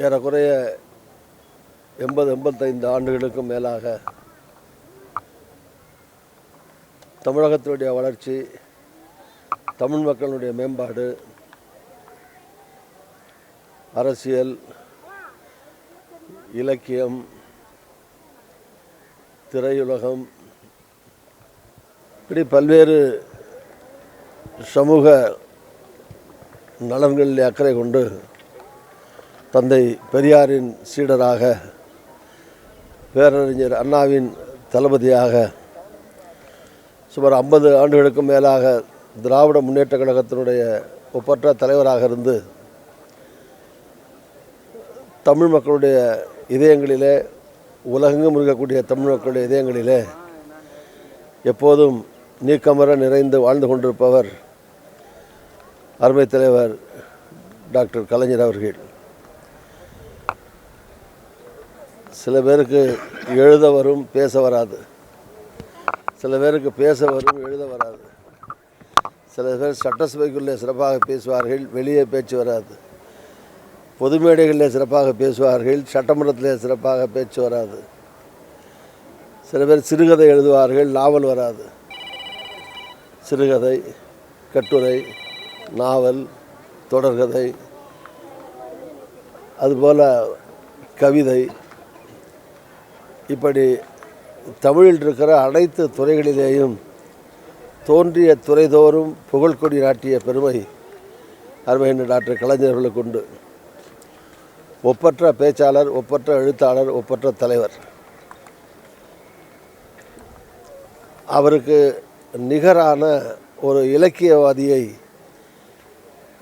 ஏறக்குறைய 80-85 ஆண்டுகளுக்கும் மேலாக தமிழகத்தினுடைய வளர்ச்சி, தமிழ் மக்களுடைய மேம்பாடு, அரசியல், இலக்கியம், திரையுலகம், இப்படி பல்வேறு சமூக நலன்களில் அக்கறை கொண்டு தந்தை பெரியாரின் சீடராக, பேரறிஞர் அண்ணாவின் தளபதியாக சுமார் 50 ஆண்டுகளுக்கும் மேலாக திராவிட முன்னேற்றக் கழகத்தினுடைய ஒப்பற்ற தலைவராக இருந்து தமிழ் மக்களுடைய இதயங்களிலே, உலகெங்கும் இருக்கக்கூடிய தமிழ் மக்களுடைய இதயங்களிலே எப்போதும் நீக்கமர நிறைந்து வாழ்ந்து கொண்டிருப்பவர் அருமை தலைவர் டாக்டர் கலைஞர் அவர்கள். சில பேருக்கு எழுத வரும், பேச வராது. சில பேருக்கு பேச வரும், எழுத வராது. சில பேர் சட்டசபைக்குள்ளே சிறப்பாக பேசுவார்கள், வெளியே பேச்சு வராது. பொது மேடைகளில் சிறப்பாக பேசுவார்கள், சட்டமன்றத்திலே சிறப்பாக பேச்சு வராது. சில பேர் சிறுகதை எழுதுவார்கள், நாவல் வராது. சிறுகதை, கட்டுரை, நாவல், தொடர்கதை, அதுபோல் கவிதை, இப்படி தமிழில் இருக்கிற அனைத்து துறைகளிலேயும் தோன்றிய துறைதோறும் புகழ்கொடி நாட்டிய பெருமை அருமையான டாக்டர் கலைஞர்களுக்கு உண்டு. ஒப்பற்ற பேச்சாளர், ஒப்பற்ற எழுத்தாளர், ஒப்பற்ற தலைவர். அவருக்கு நிகரான ஒரு இலக்கியவாதியை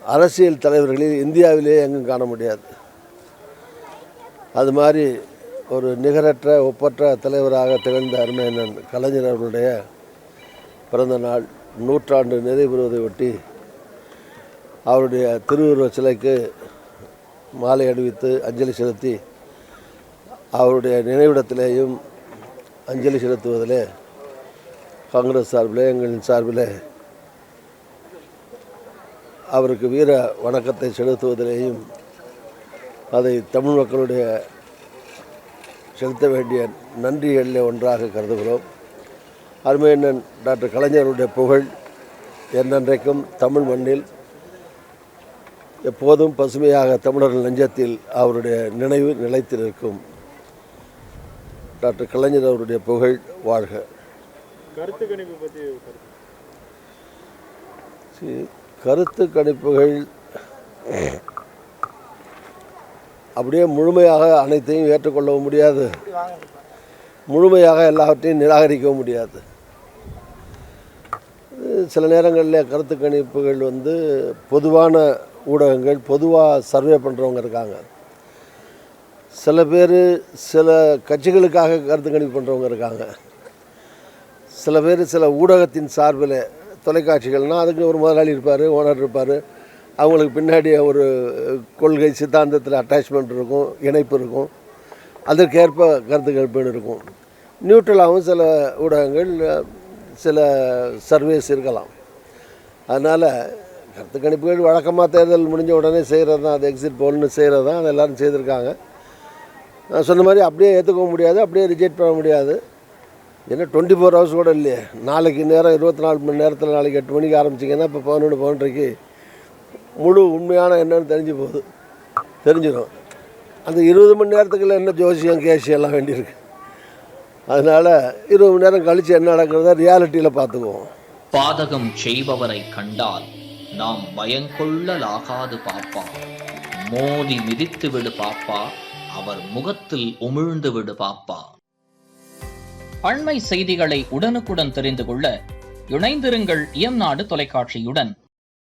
அரசியல் தலைவர்களில் இந்தியாவிலே எங்கும் காண முடியாது. அது மாதிரி ஒரு நிகரற்ற ஒப்பற்ற தலைவராக திகழ்ந்த அருமையண்ணன் கலைஞர் அவர்களுடைய பிறந்த நாள் 100 நிறைவு பெறுவதை ஒட்டி அவருடைய திருவுருவச் சிலைக்கு மாலை அணிவித்து அஞ்சலி செலுத்தி அவருடைய நினைவிடத்திலேயும் அஞ்சலி செலுத்துவதிலே காங்கிரஸ் சார்பிலே, எங்களின் சார்பிலே அவருக்கு வீர வணக்கத்தை செலுத்துவதிலேயும் அதை தமிழ் மக்களுடைய செலுத்த வேண்டிய நன்றிகளில் ஒன்றாக கருதுகிறோம். அருமையண்ணன் டாக்டர் கலைஞருடைய புகழ் என்றென்றைக்கும் தமிழ் மண்ணில் எப்போதும் பசுமையாக தமிழர்கள் நெஞ்சத்தில் அவருடைய நினைவு நிலைத்திருக்கும். டாக்டர் கலைஞர் அவருடைய புகழ் வாழ்க. கருத்து கணிப்புகள் அப்படியே முழுமையாக அனைத்தையும் ஏற்றுக்கொள்ளவும் முடியாது, முழுமையாக எல்லாவற்றையும் நிராகரிக்கவும் முடியாது. சில நேரங்களில் கருத்து கணிப்புகள் பொதுவான ஊடகங்கள், பொதுவாக சர்வே பண்ணுறவங்க இருக்காங்க. சில பேர் சில கட்சிகளுக்காக கருத்து கணிப்பு பண்ணுறவங்க இருக்காங்க. சில பேர் சில ஊடகத்தின் சார்பில், தொலைக்காட்சிகள்னால் அதுக்கு ஒரு முதலாளி இருப்பார், ஓனர் இருப்பார், அவங்களுக்கு பின்னாடி ஒரு கொள்கை சித்தாந்தத்தில் அட்டாச்மெண்ட் இருக்கும், இணைப்பு இருக்கும், அதற்கேற்ப கருத்து கணிப்பு இருக்கும். நியூட்ரலாகவும் சில ஊடகங்கள், சில சர்வேஸ் இருக்கலாம். அதனால் கருத்து கணிப்புகள் வழக்கமாக தேர்தல் முடிஞ்ச உடனே செய்கிறது தான், அது எக்ஸிட் போல்னு செய்கிறது தான், அது எல்லோரும் செய்திருக்காங்க. நான் சொன்ன மாதிரி அப்படியே ஏற்றுக்க முடியாது, அப்படியே ரிஜெக்ட் பண்ண முடியாது. ஏன்னா 24 ஹவர்ஸ் கூட இல்லையே. நாளைக்கு நேரம் 24 மணி நேரத்தில், நாளைக்கு 8 மணிக்கு ஆரம்பிச்சிங்கன்னா இப்போ 11:30 முழு உண்மையான என்னன்னு தெரிஞ்சிடும். அந்த 20 மணி நேரத்துக்குள்ள என்ன ஜோசியம் கேசி எல்லாம் வேண்டியிருக்கு. அதனால் 20 மணி நேரம் கழித்து என்ன நடக்கிறத ரியாலிட்டியில் பார்த்துக்குவோம். பாதகம் செய்பவரை கண்டால் நாம் பயங்கொள்ளலாகாது பாப்பா, மோதி மிதித்து விடு பாப்பா, அவர் முகத்தில் உமிழ்ந்து விடு பாப்பா. அண்மை செய்திகளை உடனுக்குடன் தெரிந்து கொள்ள இணைந்திருங்கள் இயம்நாடு தொலைக்காட்சியுடன்.